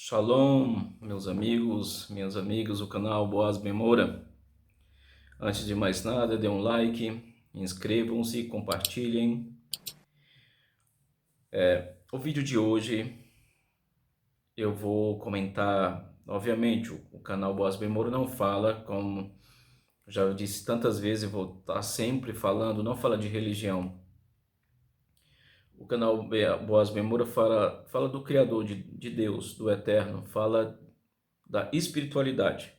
Shalom, meus amigos, minhas amigas do canal Boaz Ben Moura. Antes de mais nada, dê um like, inscrevam-se, compartilhem. O vídeo de hoje eu vou comentar, obviamente, o canal Boaz Ben Moura não fala, como já disse tantas vezes, eu vou estar sempre falando, não fala de religião. O canal Boaz Ben Moura fala do Criador, de Deus, do Eterno, fala da espiritualidade.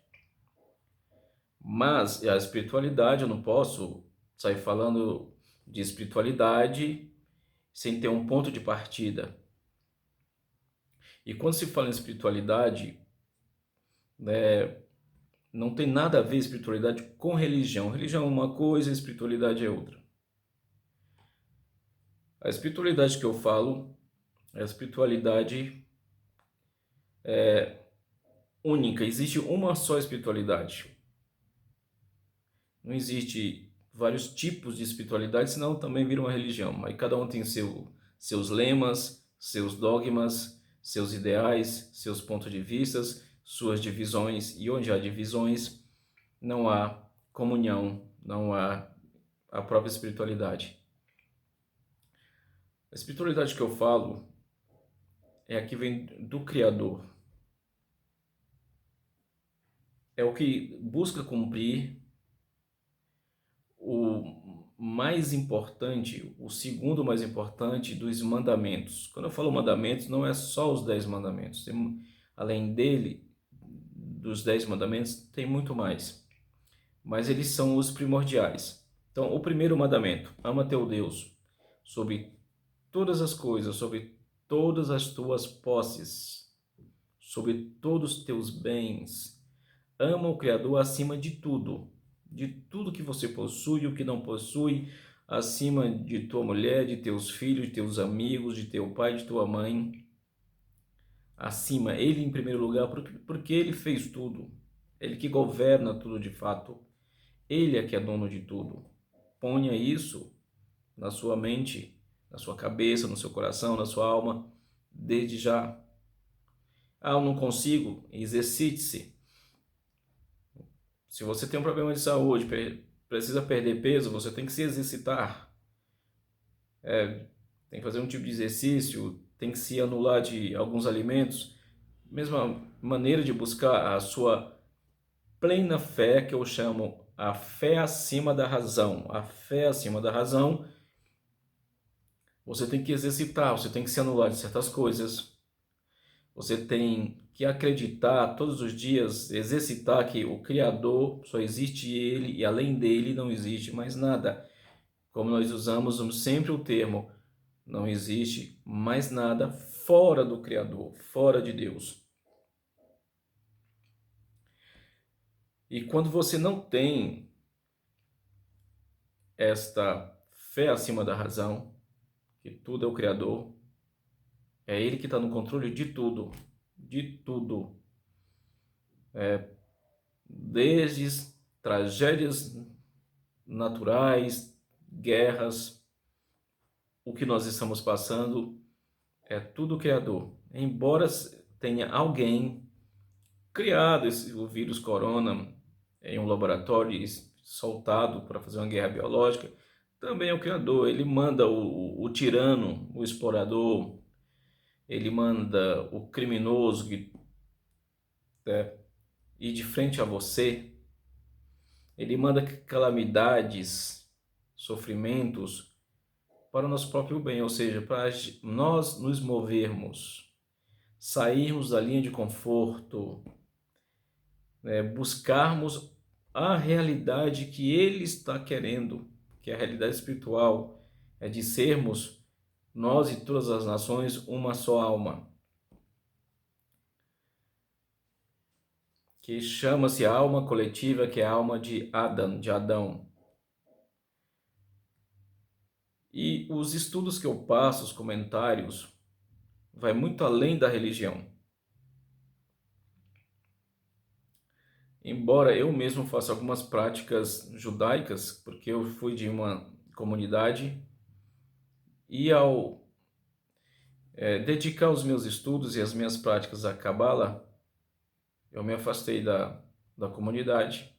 Mas a espiritualidade, eu não posso sair falando de espiritualidade sem ter um ponto de partida. E quando se fala em espiritualidade, né, não tem nada a ver espiritualidade com religião. Religião é uma coisa, espiritualidade é outra. A espiritualidade que eu falo é a espiritualidade única. Existe uma só espiritualidade. Não existe vários tipos de espiritualidade, senão também vira uma religião. Aí cada um tem seus lemas, seus dogmas, seus ideais, seus pontos de vista, suas divisões. E onde há divisões, não há comunhão, não há a própria espiritualidade. A espiritualidade que eu falo é a que vem do Criador. É o que busca cumprir o mais importante, o segundo mais importante dos mandamentos. Quando eu falo mandamentos, não é só os 10 mandamentos. Além dele, dos 10 mandamentos, tem muito mais. Mas eles são os primordiais. Então, o primeiro mandamento: ama teu Deus sobre todas as coisas, sobre todas as tuas posses, sobre todos os teus bens. Ama o Criador acima de tudo que você possui e o que não possui, acima de tua mulher, de teus filhos, de teus amigos, de teu pai, de tua mãe. Acima, ele em primeiro lugar, porque ele fez tudo. Ele que governa tudo de fato. Ele é que é dono de tudo. Ponha isso na sua mente, na sua cabeça, no seu coração, na sua alma, desde já. Ah, eu não consigo? Exercite-se. Se você tem um problema de saúde, precisa perder peso, você tem que se exercitar. Tem que fazer um tipo de exercício, tem que se anular de alguns alimentos. Mesma maneira de buscar a sua plena fé, que eu chamo a fé acima da razão. A fé acima da razão, você tem que exercitar, você tem que se anular de certas coisas. Você tem que acreditar todos os dias, exercitar que o Criador, só existe Ele e além dele não existe mais nada. Como nós usamos sempre o termo, não existe mais nada fora do Criador, fora de Deus. E quando você não tem esta fé acima da razão, que tudo é o Criador, é Ele que está no controle de tudo, de tudo. Desde tragédias naturais, guerras, o que nós estamos passando, é tudo Criador. Embora tenha alguém criado o vírus corona em um laboratório e soltado para fazer uma guerra biológica, também é o Criador. Ele manda o tirano, o explorador, ele manda o criminoso que ir de frente a você, ele manda calamidades, sofrimentos para o nosso próprio bem, ou seja, para nós nos movermos, sairmos da linha de conforto, buscarmos a realidade que Ele está querendo, que é a realidade espiritual, é de sermos, nós e todas as nações, uma só alma, que chama-se alma coletiva, que é a alma de Adão. E os estudos que eu passo, os comentários, vai muito além da religião. Embora eu mesmo faça algumas práticas judaicas, porque eu fui de uma comunidade, e ao dedicar os meus estudos e as minhas práticas à Cabala, eu me afastei da comunidade,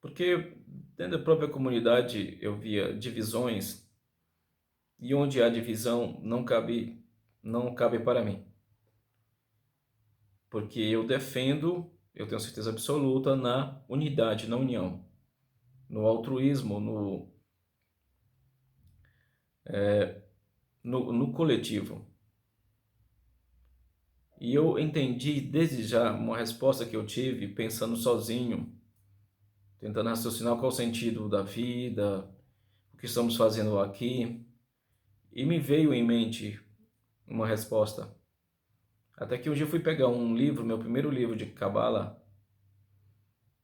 porque dentro da própria comunidade eu via divisões, e onde há divisão não cabe para mim, porque eu tenho certeza absoluta na unidade, na união, no altruísmo, no coletivo. E eu entendi desde já uma resposta que eu tive pensando sozinho, tentando raciocinar qual o sentido da vida, o que estamos fazendo aqui, e me veio em mente uma resposta. Até que um dia eu fui pegar um livro, meu primeiro livro de Cabala,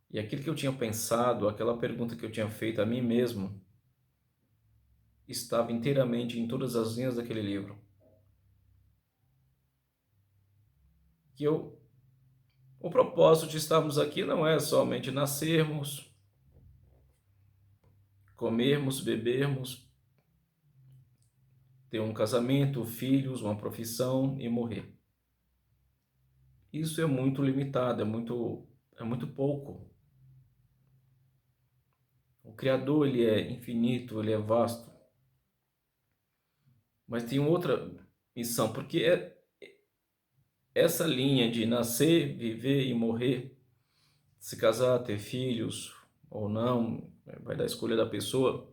e aquilo que eu tinha pensado, aquela pergunta que eu tinha feito a mim mesmo, estava inteiramente em todas as linhas daquele livro. Que o propósito de estarmos aqui não é somente nascermos, comermos, bebermos, ter um casamento, filhos, uma profissão e morrer. Isso é muito limitado, é muito pouco. O Criador, ele é infinito, ele é vasto. Mas tem outra missão, porque essa linha de nascer, viver e morrer, se casar, ter filhos ou não, vai da escolha da pessoa,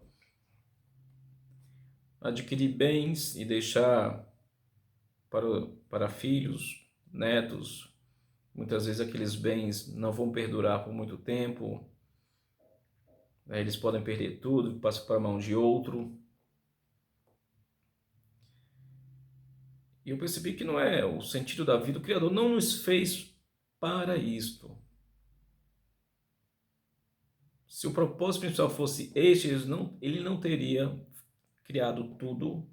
adquirir bens e deixar para filhos, netos. Muitas vezes aqueles bens não vão perdurar por muito tempo, né? Eles podem perder tudo, passar para a mão de outro. E eu percebi que não é o sentido da vida. O Criador não nos fez para isto. Se o propósito principal fosse este, ele não teria criado tudo,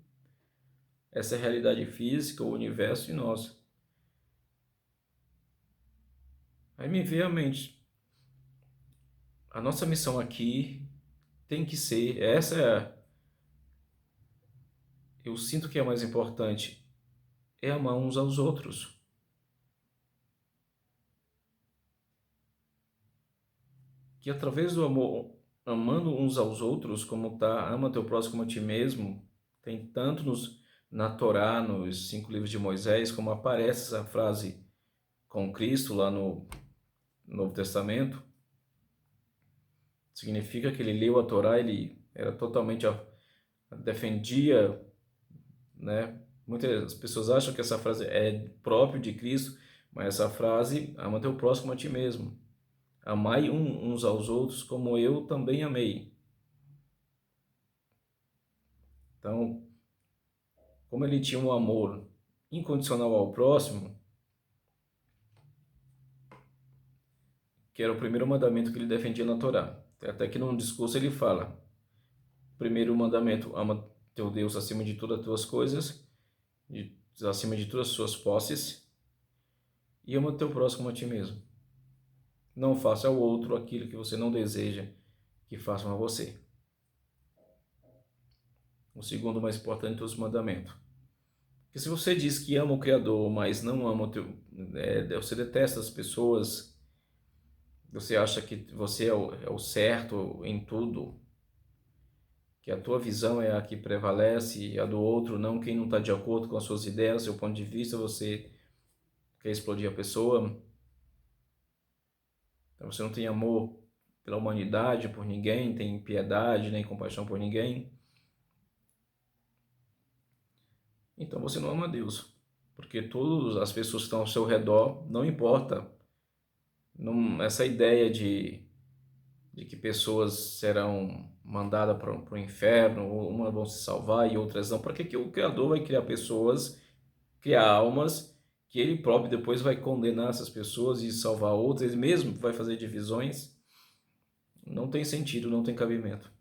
essa realidade física, o universo e nós. Aí me veio à mente, a nossa missão aqui tem que ser, eu sinto que é a mais importante, é amar uns aos outros. Que através do amor, amando uns aos outros, como tá, ama teu próximo como a ti mesmo, tem tanto na Torá, nos 5 livros de Moisés, como aparece essa frase com Cristo lá no Novo Testamento. Significa que ele leu a Torá, ele era totalmente defendia, né? Muitas pessoas acham que essa frase é próprio de Cristo, mas essa frase, ama teu próximo a ti mesmo. Amai uns aos outros como eu também amei. Então, como ele tinha um amor incondicional ao próximo, que era o primeiro mandamento que ele defendia na Torá. Até que num discurso ele fala, primeiro mandamento, ama teu Deus acima de todas as tuas coisas, acima de todas as suas posses, e ama teu próximo a ti mesmo. Não faça ao outro aquilo que você não deseja que façam a você. O segundo mais importante dos mandamentos. Porque se você diz que ama o Criador, mas não ama você detesta as pessoas, você acha que você é o certo em tudo, que a tua visão é a que prevalece e a do outro não, quem não está de acordo com as suas ideias, seu ponto de vista, você quer explodir a pessoa. Então você não tem amor pela humanidade, por ninguém, tem piedade nem compaixão por ninguém. Então você não ama Deus, porque todas as pessoas que estão ao seu redor, não importa. Essa ideia de que pessoas serão mandadas para o inferno, umas vão se salvar e outras não. Para que o Criador vai criar pessoas, criar almas, que ele próprio depois vai condenar essas pessoas e salvar outras, ele mesmo vai fazer divisões? Não tem sentido, não tem cabimento.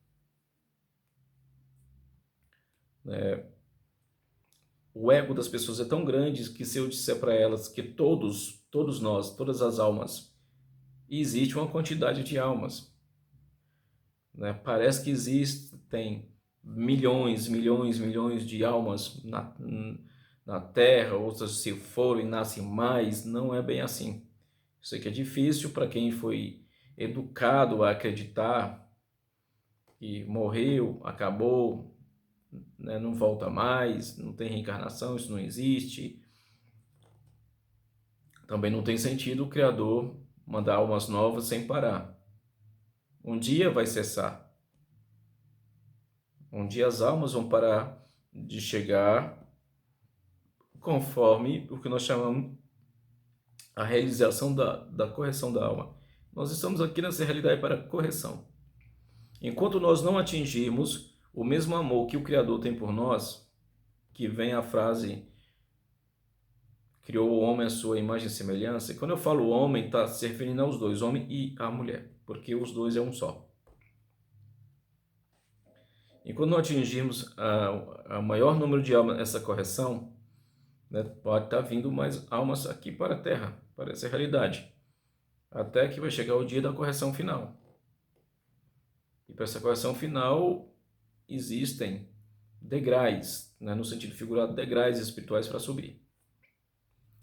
O ego das pessoas é tão grande que se eu disser para elas que todos nós, todas as almas, e existe uma quantidade de almas, né? Parece que existem milhões, milhões, milhões de almas na Terra, outras se foram e nascem mais. Não é bem assim. Eu sei que é difícil para quem foi educado a acreditar que morreu, acabou, né, não volta mais, não tem reencarnação, isso não existe. Também não tem sentido o Criador mandar almas novas sem parar. Um dia vai cessar. Um dia as almas vão parar de chegar conforme o que nós chamamos a realização da correção da alma. Nós estamos aqui nessa realidade para correção. Enquanto nós não atingirmos o mesmo amor que o Criador tem por nós, que vem a frase criou o homem à sua imagem e semelhança, e quando eu falo homem, está se referindo aos dois, homem e a mulher, porque os dois é um só. E quando não atingirmos a maior número de almas nessa correção, né, pode estar vindo mais almas aqui para a Terra, para essa realidade, até que vai chegar o dia da correção final. E para essa correção final existem degraus, né, no sentido figurado, degraus espirituais para subir.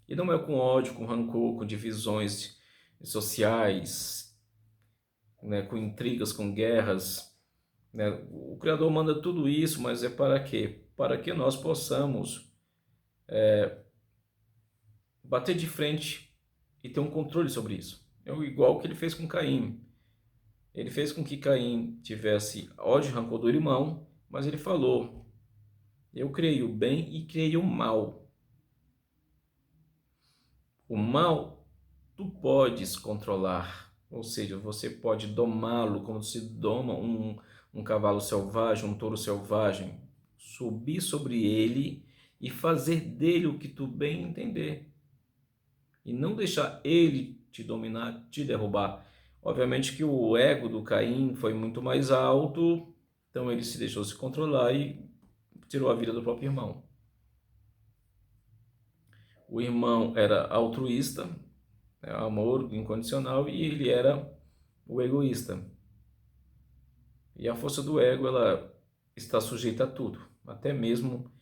E não é com ódio, com rancor, com divisões sociais, né, com intrigas, com guerras, né? O Criador manda tudo isso, mas é para quê? Para que nós possamos bater de frente e ter um controle sobre isso. É igual o que ele fez com Caim. Ele fez com que Caim tivesse ódio e rancor do irmão, mas ele falou: eu criei o bem e criei o mal. O mal tu podes controlar, ou seja, você pode domá-lo como se doma um cavalo selvagem, um touro selvagem, subir sobre ele e fazer dele o que tu bem entender. E não deixar ele te dominar, te derrubar. Obviamente que o ego do Caim foi muito mais alto, então ele se deixou se controlar e tirou a vida do próprio irmão. O irmão era altruísta, né, amor incondicional, e ele era o egoísta. E a força do ego, ela está sujeita a tudo, até mesmo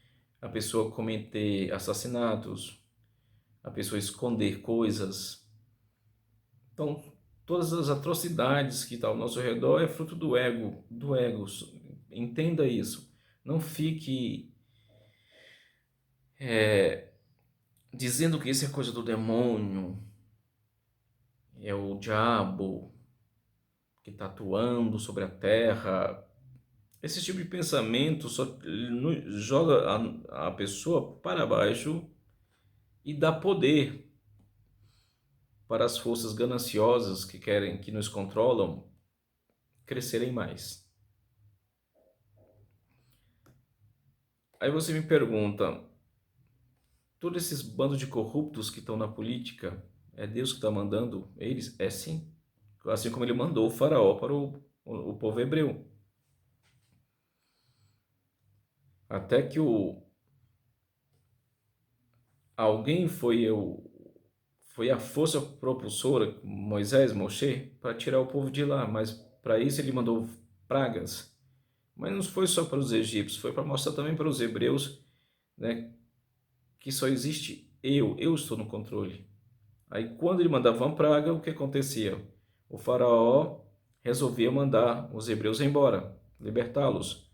a pessoa cometer assassinatos, a pessoa esconder coisas. Então, todas as atrocidades que estão ao nosso redor é fruto do ego, do ego. Entenda isso. Não fique dizendo que isso é coisa do demônio, é o diabo que está atuando sobre a terra. Esse tipo de pensamento só joga a pessoa para baixo e dá poder para as forças gananciosas que querem, que nos controlam, crescerem mais. Aí você me pergunta, todos esses bandos de corruptos que estão na política, é Deus que está mandando eles? É sim. Assim como ele mandou o faraó para o povo hebreu. Até que alguém foi a força propulsora, Moisés, Moshe, para tirar o povo de lá, mas para isso ele mandou pragas. Mas não foi só para os egípcios, foi para mostrar também para os hebreus, né, que só existe eu estou no controle. Aí quando ele mandava uma praga, o que acontecia? O faraó resolvia mandar os hebreus embora, libertá-los.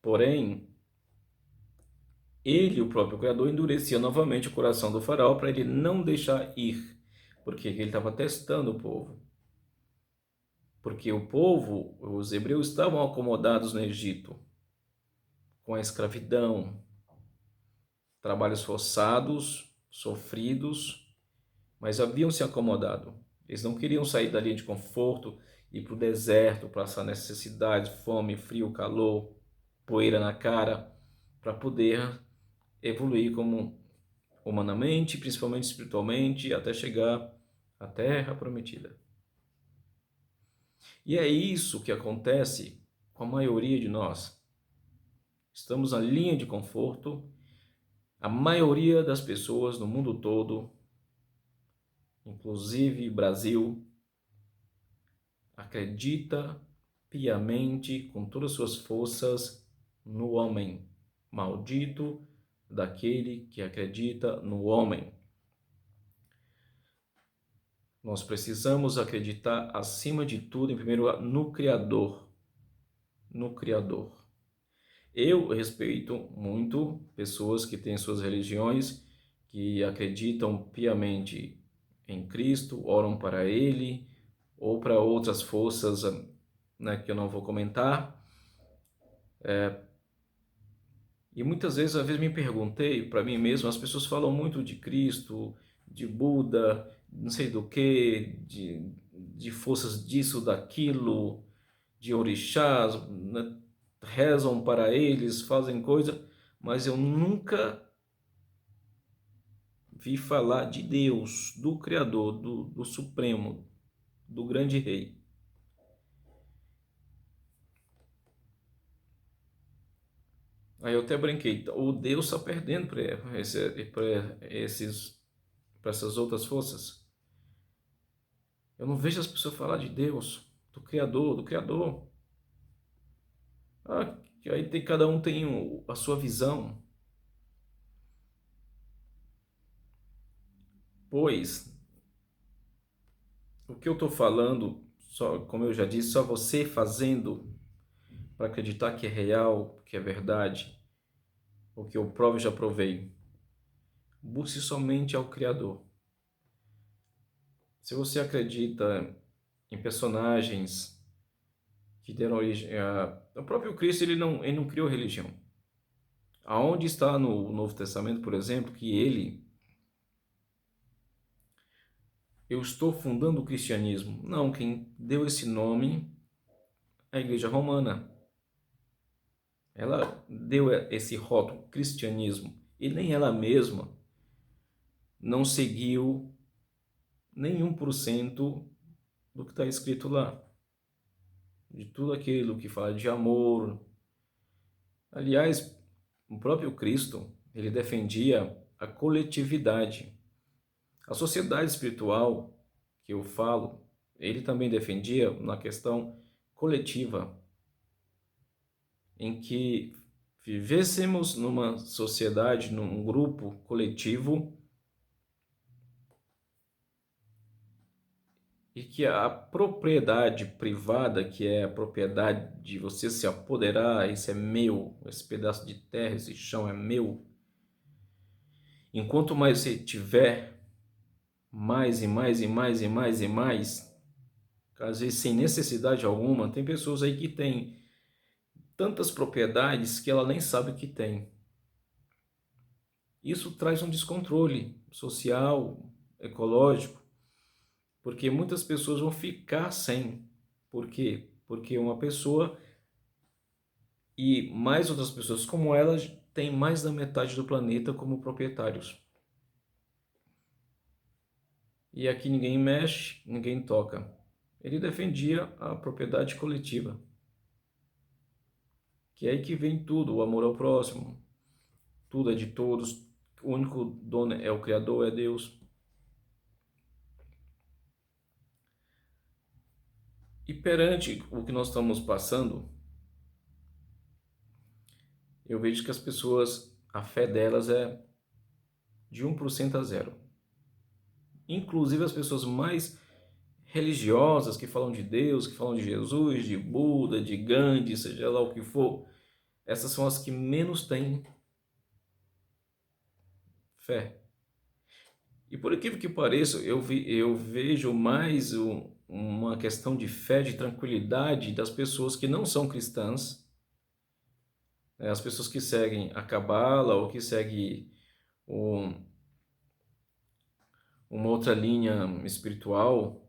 Porém, ele, o próprio Criador, endurecia novamente o coração do faraó para ele não deixar ir, porque ele estava testando o povo. Porque o povo, os hebreus, estavam acomodados no Egito, com a escravidão, trabalhos forçados, sofridos, mas haviam se acomodado. Eles não queriam sair da linha de conforto, ir para o deserto, passar necessidade, fome, frio, calor, poeira na cara, para poder evoluir como humanamente, principalmente espiritualmente, até chegar à Terra Prometida. E é isso que acontece com a maioria de nós. Estamos na linha de conforto. A maioria das pessoas no mundo todo, inclusive Brasil, acredita, piamente, com todas as suas forças, no homem. Maldito daquele que acredita no homem. Nós precisamos acreditar, acima de tudo, em primeiro lugar, no Criador. No Criador. Eu respeito muito pessoas que têm suas religiões, que acreditam piamente em Cristo, oram para Ele, ou para outras forças, né, que eu não vou comentar. E muitas vezes, às vezes me perguntei para mim mesmo, as pessoas falam muito de Cristo, de Buda, não sei do que, de forças disso, daquilo, de orixás, né? Rezam para eles, fazem coisa, mas eu nunca vi falar de Deus, do Criador, do Supremo, do grande Rei. Aí eu até brinquei, o Deus está perdendo para essas outras forças. Eu não vejo as pessoas falar de Deus, do Criador, do Criador. Ah, que aí cada um tem a sua visão. Pois, o que eu estou falando, só, como eu já disse, só você fazendo para acreditar que é real, que é verdade, o que eu provo e já provei. Busque somente ao Criador. Se você acredita em personagens que deram origem o próprio Cristo, ele não criou religião. Aonde está no Novo Testamento, por exemplo, que eu estou fundando o cristianismo? Não, quem deu esse nome é a Igreja Romana. Ela deu esse rótulo, cristianismo, e nem ela mesma não seguiu nenhum por cento do que está escrito lá. De tudo aquilo que fala de amor. Aliás, o próprio Cristo, ele defendia a coletividade. A sociedade espiritual que eu falo, ele também defendia na questão coletiva, em que vivêssemos numa sociedade, num grupo coletivo, e que a propriedade privada, que é a propriedade de você se apoderar, esse é meu, esse pedaço de terra, esse chão é meu. Enquanto mais você tiver, mais e mais e mais e mais e mais, às vezes sem necessidade alguma, tem pessoas aí que têm tantas propriedades que ela nem sabe o que tem. Isso traz um descontrole social, ecológico, porque muitas pessoas vão ficar sem. Por quê? Porque uma pessoa e mais outras pessoas como ela têm mais da metade do planeta como proprietários. E aqui ninguém mexe, ninguém toca. Ele defendia a propriedade coletiva, que é aí que vem tudo, o amor ao próximo, tudo é de todos, o único dono é o Criador, é Deus. E perante o que nós estamos passando, eu vejo que as pessoas, a fé delas é de 1% a zero. Inclusive as pessoas mais religiosas que falam de Deus, que falam de Jesus, de Buda, de Gandhi, seja lá o que for, essas são as que menos têm fé. E por incrível que pareça, eu vejo mais uma questão de fé, de tranquilidade das pessoas que não são cristãs, né? As pessoas que seguem a Cabala ou que seguem um, uma outra linha espiritual,